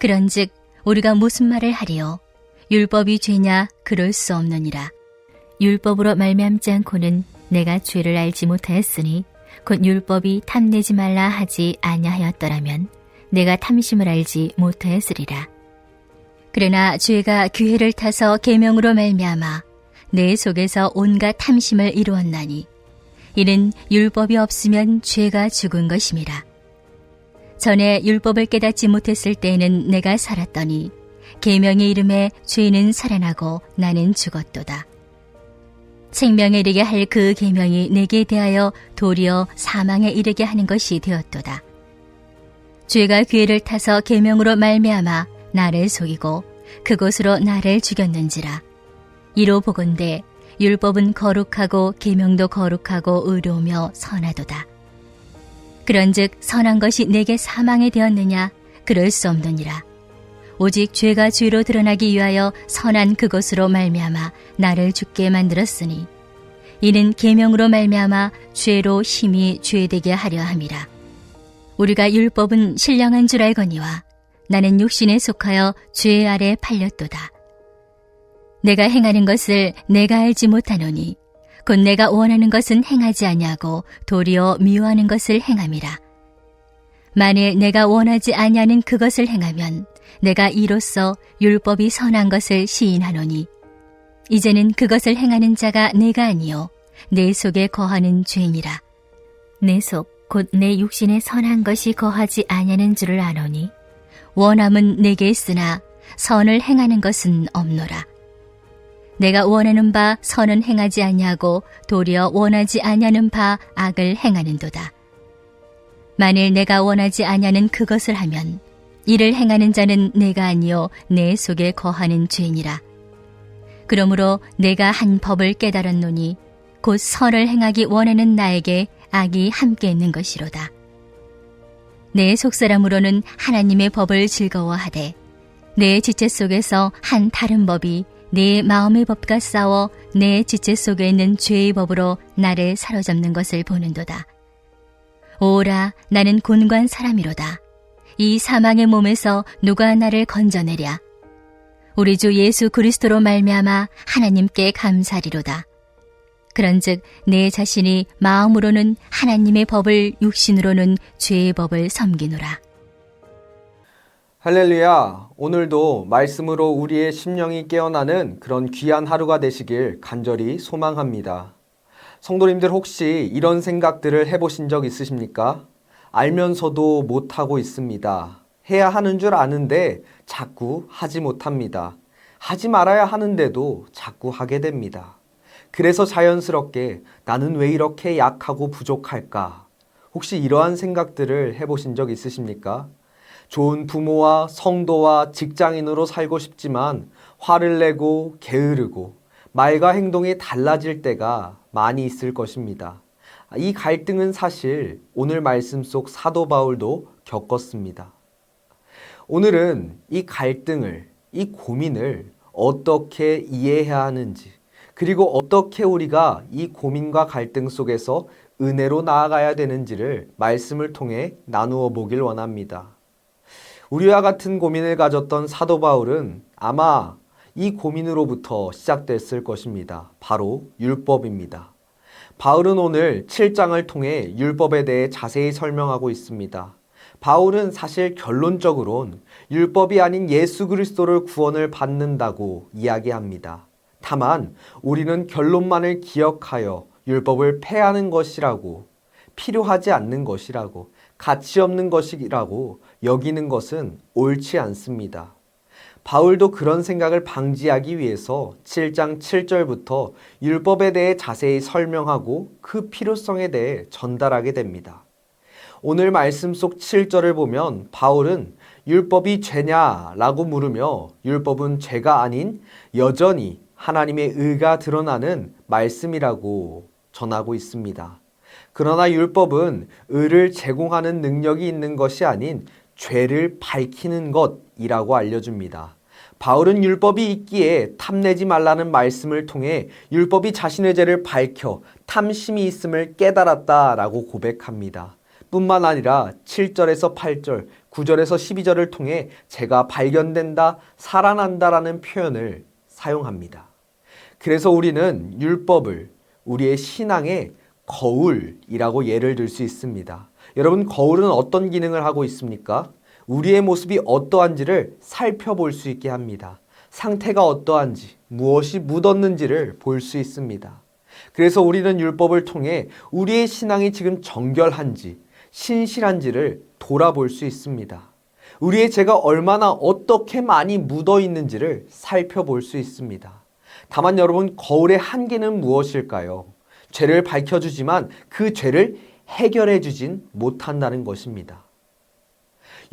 그런즉 우리가 무슨 말을 하리요? 율법이 죄냐? 그럴 수 없느니라. 율법으로 말미암지 않고는 내가 죄를 알지 못하였으니 곧 율법이 탐내지 말라 하지 아니하였더라면 내가 탐심을 알지 못하였으리라. 그러나 죄가 기회를 타서 계명으로 말미암아 내 속에서 온갖 탐심을 이루었나니 이는 율법이 없으면 죄가 죽은 것임이라. 전에 율법을 깨닫지 못했을 때에는 내가 살았더니 계명의 이름에 죄는 살아나고 나는 죽었도다. 생명에 이르게 할 그 계명이 내게 대하여 도리어 사망에 이르게 하는 것이 되었도다. 죄가 기회를 타서 계명으로 말미암아 나를 속이고 그것으로 나를 죽였는지라. 이로 보건대 율법은 거룩하고 계명도 거룩하고 의로우며 선하도다. 그런즉 선한 것이 내게 사망이 되었느냐? 그럴 수 없느니라. 오직 죄가 죄로 드러나기 위하여 선한 그것으로 말미암아 나를 죽게 만들었으니 이는 계명으로 말미암아 죄로 심히 죄되게 하려 함이라. 우리가 율법은 신령한 줄 알거니와 나는 육신에 속하여 죄 아래 팔렸도다. 내가 행하는 것을 내가 알지 못하노니 곧 내가 원하는 것은 행하지 아니하고 도리어 미워하는 것을 행함이라. 만일 내가 원하지 아니하는 그것을 행하면 내가 이로써 율법이 선한 것을 시인하노니 이제는 그것을 행하는 자가 내가 아니요 내 속에 거하는 죄니라. 내 속 곧 내 육신에 선한 것이 거하지 아니하는 줄을 아노니 원함은 내게 있으나 선을 행하는 것은 없노라. 내가 원하는 바 선은 행하지 아니하고 도리어 원하지 아니하는 바 악을 행하는도다. 만일 내가 원하지 아니하는 그것을 하면 이를 행하는 자는 내가 아니요 내 속에 거하는 죄니라. 그러므로 내가 한 법을 깨달았노니 곧 선을 행하기 원하는 나에게 악이 함께 있는 것이로다. 내 속사람으로는 하나님의 법을 즐거워하되 내 지체 속에서 한 다른 법이 내 마음의 법과 싸워 내 지체 속에 있는 죄의 법으로 나를 사로잡는 것을 보는도다. 오라, 나는 곤고한 사람이로다. 이 사망의 몸에서 누가 나를 건져내랴? 우리 주 예수 그리스도로 말미암아 하나님께 감사리로다. 그런즉 내 자신이 마음으로는 하나님의 법을 육신으로는 죄의 법을 섬기노라. 할렐루야. 오늘도 말씀으로 우리의 심령이 깨어나는 그런 귀한 하루가 되시길 간절히 소망합니다. 성도님들 혹시 이런 생각들을 해보신 적 있으십니까? 알면서도 못하고 있습니다. 해야 하는 줄 아는데 자꾸 하지 못합니다. 하지 말아야 하는데도 자꾸 하게 됩니다. 그래서 자연스럽게 나는 왜 이렇게 약하고 부족할까? 혹시 이러한 생각들을 해보신 적 있으십니까? 좋은 부모와 성도와 직장인으로 살고 싶지만 화를 내고 게으르고 말과 행동이 달라질 때가 많이 있을 것입니다. 이 갈등은 사실 오늘 말씀 속 사도 바울도 겪었습니다. 오늘은 이 갈등을, 이 고민을 어떻게 이해해야 하는지, 그리고 어떻게 우리가 이 고민과 갈등 속에서 은혜로 나아가야 되는지를 말씀을 통해 나누어 보길 원합니다. 우리와 같은 고민을 가졌던 사도 바울은 아마 이 고민으로부터 시작됐을 것입니다. 바로 율법입니다. 바울은 오늘 7장을 통해 율법에 대해 자세히 설명하고 있습니다. 바울은 사실 결론적으론 율법이 아닌 예수 그리스도를 구원을 받는다고 이야기합니다. 다만 우리는 결론만을 기억하여 율법을 폐하는 것이라고, 필요하지 않는 것이라고, 가치 없는 것이라고 여기는 것은 옳지 않습니다. 바울도 그런 생각을 방지하기 위해서 7장 7절부터 율법에 대해 자세히 설명하고 그 필요성에 대해 전달하게 됩니다. 오늘 말씀 속 7절을 보면 바울은 율법이 죄냐라고 물으며 율법은 죄가 아닌 여전히 하나님의 의가 드러나는 말씀이라고 전하고 있습니다. 그러나 율법은 의를 제공하는 능력이 있는 것이 아닌 죄를 밝히는 것이라고 알려줍니다. 바울은 율법이 있기에 탐내지 말라는 말씀을 통해 율법이 자신의 죄를 밝혀 탐심이 있음을 깨달았다라고 고백합니다. 뿐만 아니라 7절에서 8절, 9절에서 12절을 통해 제가 발견된다, 살아난다라는 표현을 사용합니다. 그래서 우리는 율법을 우리의 신앙의 거울이라고 예를 들 수 있습니다. 여러분, 거울은 어떤 기능을 하고 있습니까? 우리의 모습이 어떠한지를 살펴볼 수 있게 합니다. 상태가 어떠한지, 무엇이 묻었는지를 볼 수 있습니다. 그래서 우리는 율법을 통해 우리의 신앙이 지금 정결한지, 신실한지를 돌아볼 수 있습니다. 우리의 죄가 얼마나 어떻게 많이 묻어 있는지를 살펴볼 수 있습니다. 다만 여러분, 거울의 한계는 무엇일까요? 죄를 밝혀주지만 그 죄를 해결해 주진 못한다는 것입니다.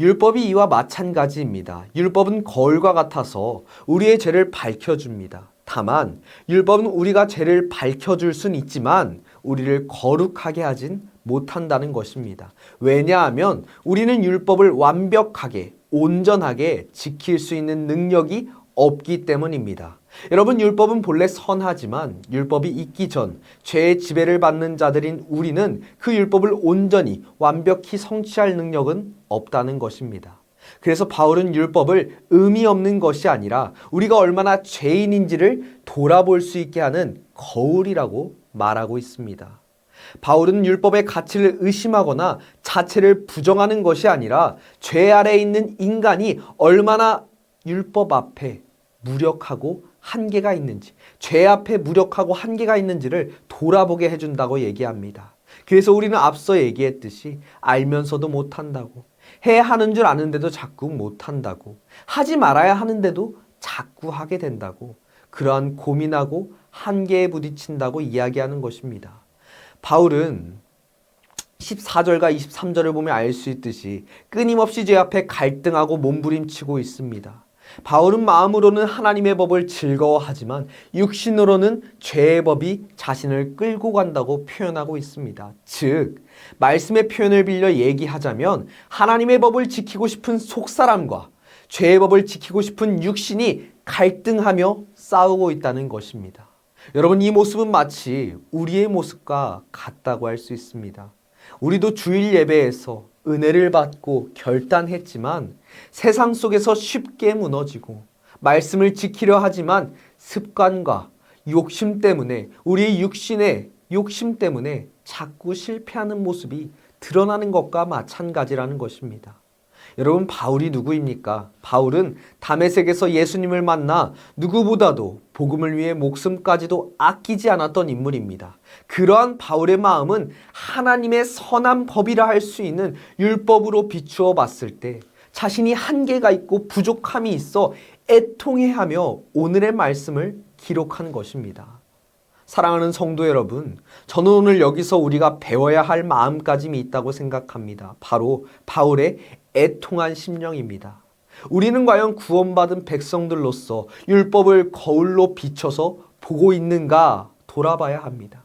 율법이 이와 마찬가지입니다. 율법은 거울과 같아서 우리의 죄를 밝혀줍니다. 다만 율법은 우리가 죄를 밝혀줄 수는 있지만 우리를 거룩하게 하진 못한다는 것입니다. 왜냐하면 우리는 율법을 완벽하게, 온전하게 지킬 수 있는 능력이 없기 때문입니다. 여러분, 율법은 본래 선하지만 율법이 있기 전 죄의 지배를 받는 자들인 우리는 그 율법을 온전히 완벽히 성취할 능력은 없다는 것입니다. 그래서 바울은 율법을 의미 없는 것이 아니라 우리가 얼마나 죄인인지를 돌아볼 수 있게 하는 거울이라고 말하고 있습니다. 바울은 율법의 가치를 의심하거나 자체를 부정하는 것이 아니라 죄 아래에 있는 인간이 얼마나 율법 앞에 무력하고 한계가 있는지, 죄 앞에 무력하고 한계가 있는지를 돌아보게 해준다고 얘기합니다. 그래서 우리는 앞서 얘기했듯이 알면서도 못한다고, 해야 하는 줄 아는데도 자꾸 못한다고, 하지 말아야 하는데도 자꾸 하게 된다고, 그러한 고민하고 한계에 부딪힌다고 이야기하는 것입니다. 바울은 14절과 23절을 보면 알 수 있듯이 끊임없이 죄 앞에 갈등하고 몸부림치고 있습니다. 바울은 마음으로는 하나님의 법을 즐거워하지만 육신으로는 죄의 법이 자신을 끌고 간다고 표현하고 있습니다. 즉, 말씀의 표현을 빌려 얘기하자면 하나님의 법을 지키고 싶은 속사람과 죄의 법을 지키고 싶은 육신이 갈등하며 싸우고 있다는 것입니다. 여러분, 이 모습은 마치 우리의 모습과 같다고 할 수 있습니다. 우리도 주일 예배에서 은혜를 받고 결단했지만 세상 속에서 쉽게 무너지고 말씀을 지키려 하지만 습관과 욕심 때문에, 우리의 육신의 욕심 때문에 자꾸 실패하는 모습이 드러나는 것과 마찬가지라는 것입니다. 여러분, 바울이 누구입니까? 바울은 다메섹에서 예수님을 만나 누구보다도 복음을 위해 목숨까지도 아끼지 않았던 인물입니다. 그러한 바울의 마음은 하나님의 선한 법이라 할 수 있는 율법으로 비추어 봤을 때 자신이 한계가 있고 부족함이 있어 애통해하며 오늘의 말씀을 기록한 것입니다. 사랑하는 성도 여러분, 저는 오늘 여기서 우리가 배워야 할 마음가짐이 있다고 생각합니다. 바로 바울의 애통한 심령입니다. 우리는 과연 구원받은 백성들로서 율법을 거울로 비춰서 보고 있는가 돌아봐야 합니다.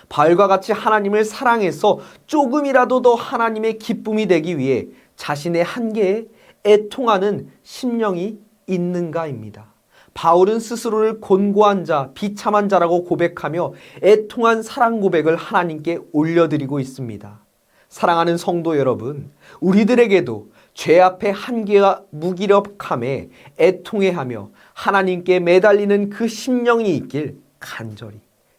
바울과 같이 하나님을 사랑해서 조금이라도 더 하나님의 기쁨이 되기 위해 자신의 한계에 애통하는 심령이 있는가입니다. 바울은 스스로를 곤고한 자, 비참한 자라고 고백하며 애통한 사랑 고백을 하나님께 올려드리고 있습니다. 사랑하는 성도 여러분, 우리들에게도 죄 앞에 한계와 무기력함에 애통해하며 하나님께 매달리는 그 심령이 있길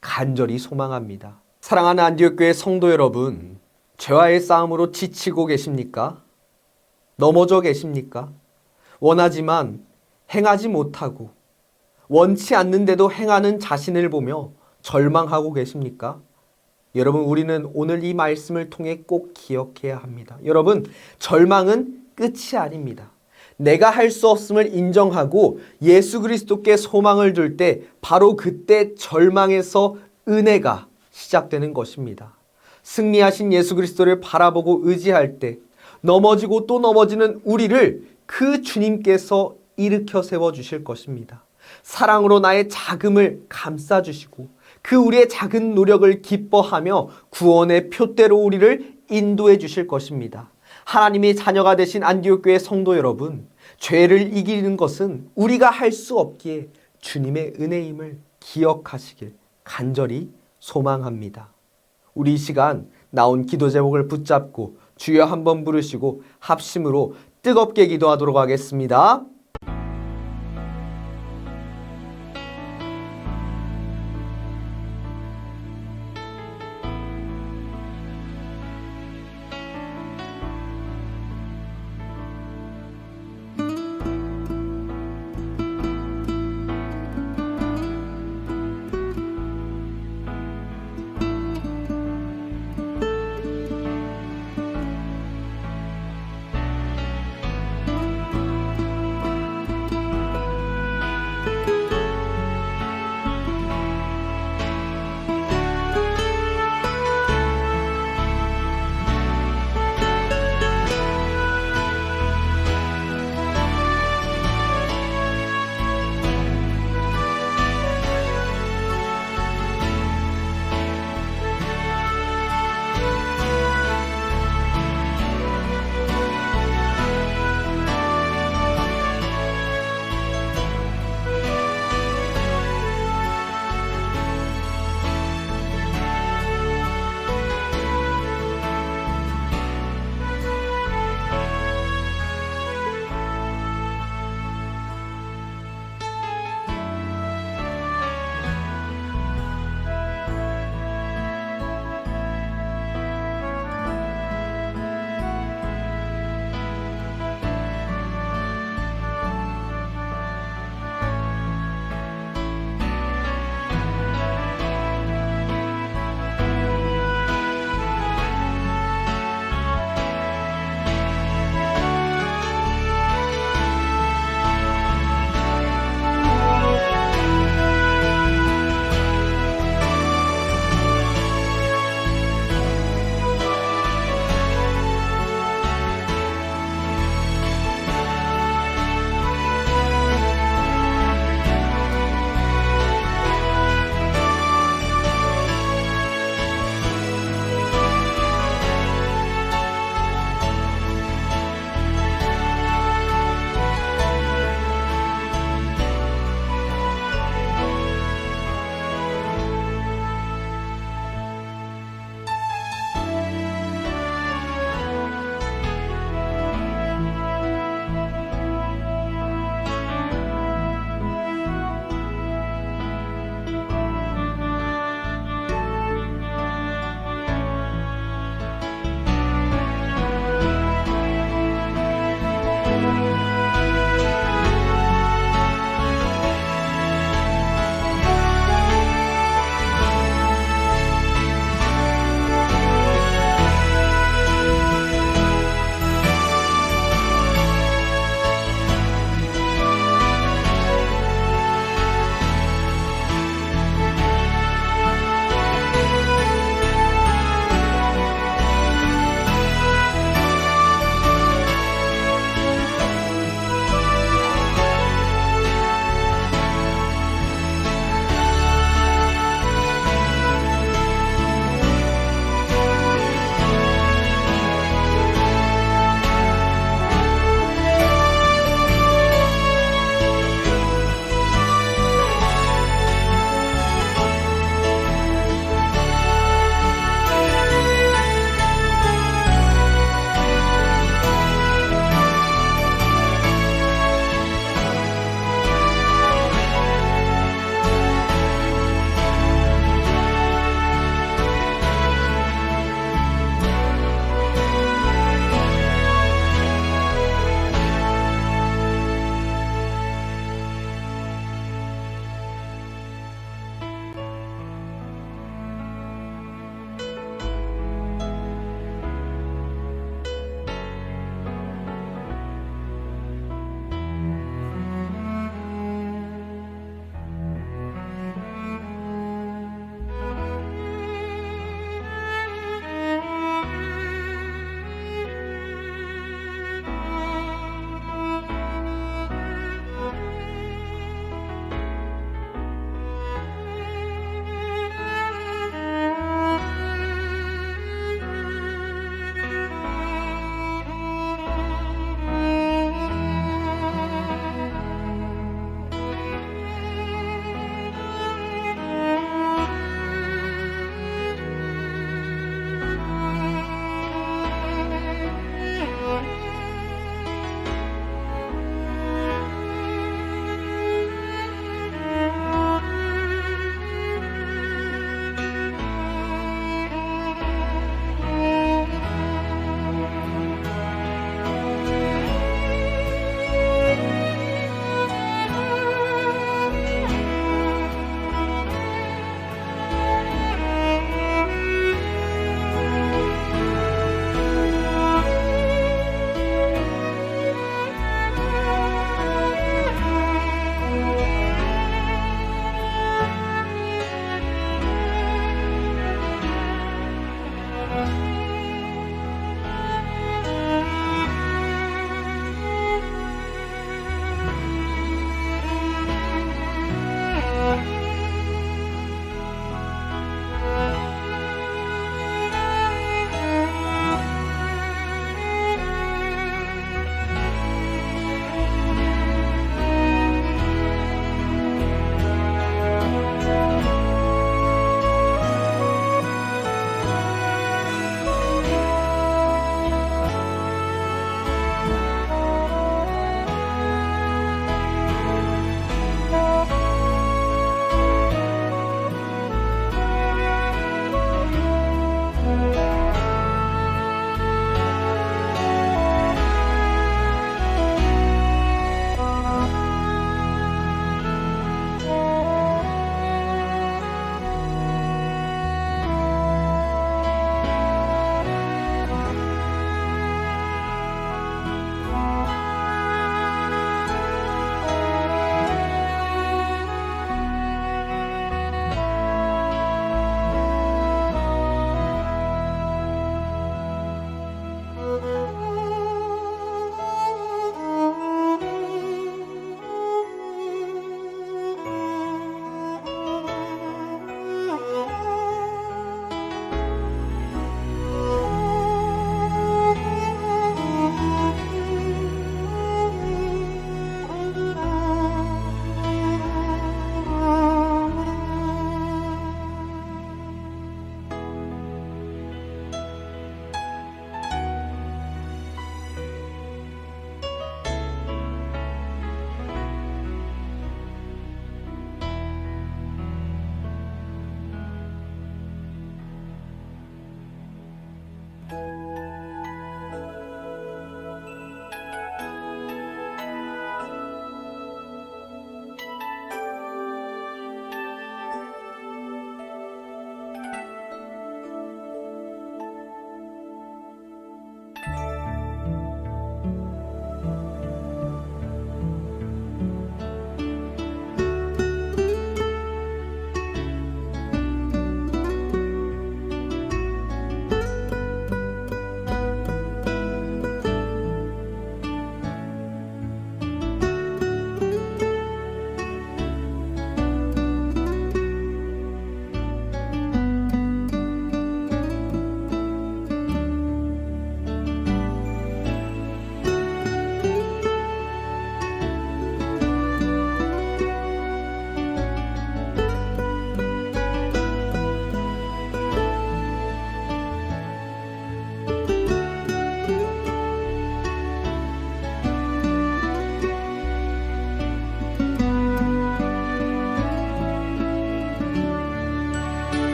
간절히 소망합니다. 사랑하는 안디옥교회 성도 여러분, 죄와의 싸움으로 지치고 계십니까? 넘어져 계십니까? 원하지만 행하지 못하고 원치 않는데도 행하는 자신을 보며 절망하고 계십니까? 여러분, 우리는 오늘 이 말씀을 통해 꼭 기억해야 합니다. 여러분, 절망은 끝이 아닙니다. 내가 할 수 없음을 인정하고 예수 그리스도께 소망을 둘 때 바로 그때 절망에서 은혜가 시작되는 것입니다. 승리하신 예수 그리스도를 바라보고 의지할 때 넘어지고 또 넘어지는 우리를 그 주님께서 일으켜 세워주실 것입니다. 사랑으로 나의 자금을 감싸주시고 그 우리의 작은 노력을 기뻐하며 구원의 표대로 우리를 인도해 주실 것입니다. 하나님의 자녀가 되신 안디옥교회 성도 여러분, 죄를 이기는 것은 우리가 할 수 없기에 주님의 은혜임을 기억하시길 간절히 소망합니다. 우리 이 시간 나온 기도 제목을 붙잡고 주여 한번 부르시고 합심으로 뜨겁게 기도하도록 하겠습니다.